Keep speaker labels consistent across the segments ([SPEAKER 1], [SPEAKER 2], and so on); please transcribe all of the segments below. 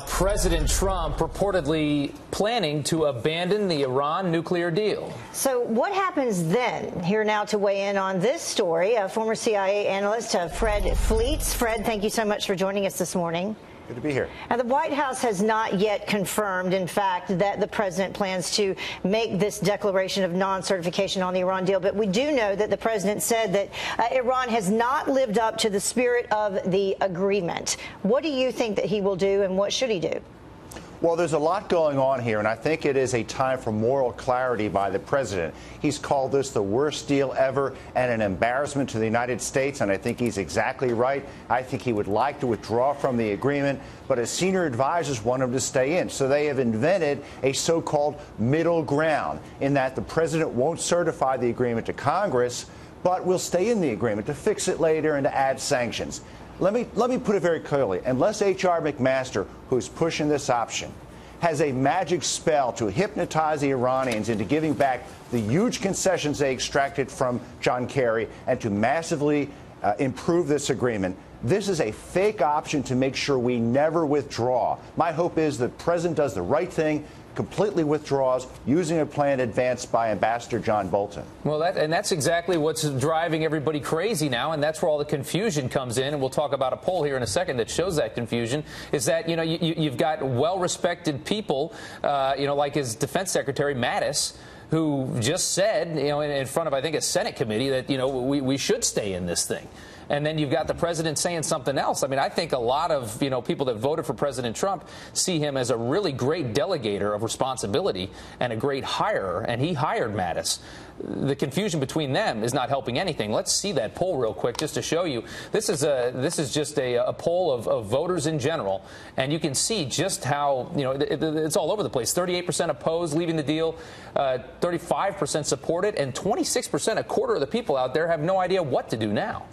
[SPEAKER 1] President Trump reportedly planning to abandon the Iran nuclear deal.
[SPEAKER 2] So what happens then? Here now to weigh in on this story, former CIA analyst Fried Fleitz. Fred, thank you so much for joining us this morning.
[SPEAKER 3] Good to be here.
[SPEAKER 2] Now, the White House has not yet confirmed, in fact, that the president plans to make this declaration of non-certification on the Iran deal. But we do know that the president said that Iran has not lived up to the spirit of the agreement. What do you think that he will do, and what should he do?
[SPEAKER 3] Well, there's a lot going on here, and I think it is a time for moral clarity by the president. He's called this the worst deal ever and an embarrassment to the United States, and I think he's exactly right. I think he would like to withdraw from the agreement, but his senior advisors want him to stay in. So they have invented a so-called middle ground in that the president won't certify the agreement to Congress, but will stay in the agreement to fix it later and to add sanctions. Let me put it very clearly. Unless H.R. McMaster, who's pushing this option, has a magic spell to hypnotize the Iranians into giving back the huge concessions they extracted from John Kerry and to massively improve this agreement, this is a fake option to make sure we never withdraw. My hope is the president does the right thing, completely withdraws, using a plan advanced by Ambassador John Bolton.
[SPEAKER 1] Well, that's exactly what's driving everybody crazy now, and that's where all the confusion comes in. And we'll talk about a poll here in a second that shows that confusion. Is that you've got well-respected people, like his defense secretary Mattis, who just said, in front of I think a Senate committee that we should stay in this thing. And then you've got the president saying something else. I mean, I think a lot of people that voted for President Trump see him as a really great delegator of responsibility and a great hirer, and he hired Mattis. The confusion between them is not helping anything. Let's see that poll real quick just to show you. This is just a poll of voters in general, and you can see just how it's all over the place. 38% opposed leaving the deal, 35% support it, and 26%, a quarter of the people out there, have no idea what to do now.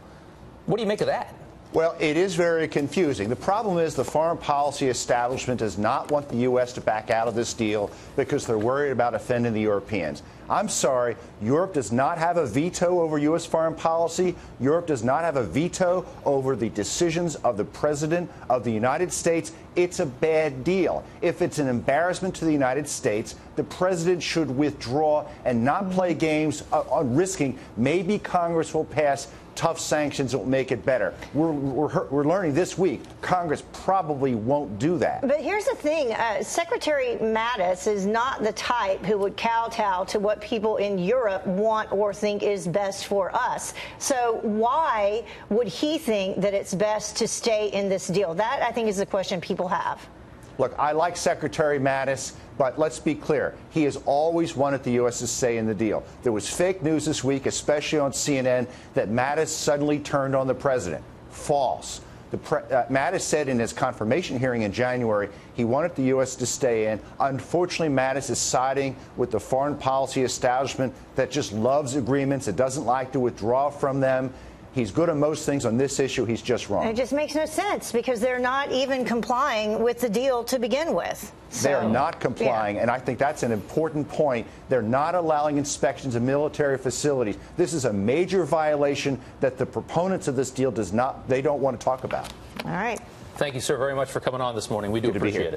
[SPEAKER 1] What do you make of that?
[SPEAKER 3] Well, it is very confusing. The problem is the foreign policy establishment does not want the U.S. to back out of this deal because they're worried about offending the Europeans. I'm sorry, Europe does not have a veto over U.S. foreign policy. Europe does not have a veto over the decisions of the President of the United States. It's a bad deal. If it's an embarrassment to the United States, the President should withdraw and not play games on risking maybe Congress will pass tough sanctions that will make it better. We're learning this week Congress probably won't do that.
[SPEAKER 2] But here's the thing. Secretary Mattis is not the type who would kowtow to what people in Europe want or think is best for us. So why would he think that it's best to stay in this deal? That, I think, is the question people have.
[SPEAKER 3] Look, I like Secretary Mattis, but let's be clear. He has always wanted the U.S. to stay in the deal. There was fake news this week, especially on CNN, that Mattis suddenly turned on the president. False. Mattis said in his confirmation hearing in January he wanted the U.S. to stay in. Unfortunately, Mattis is siding with the foreign policy establishment that just loves agreements, that doesn't like to withdraw from them. He's good on most things. On this issue, he's just wrong.
[SPEAKER 2] It just makes no sense because they're not even complying with the deal to begin with.
[SPEAKER 3] They are not complying, and I think that's an important point. They're not allowing inspections of military facilities. This is a major violation that the proponents of this deal they don't want to talk about.
[SPEAKER 2] All right.
[SPEAKER 1] Thank you, sir, very much for coming on this morning. We do appreciate it.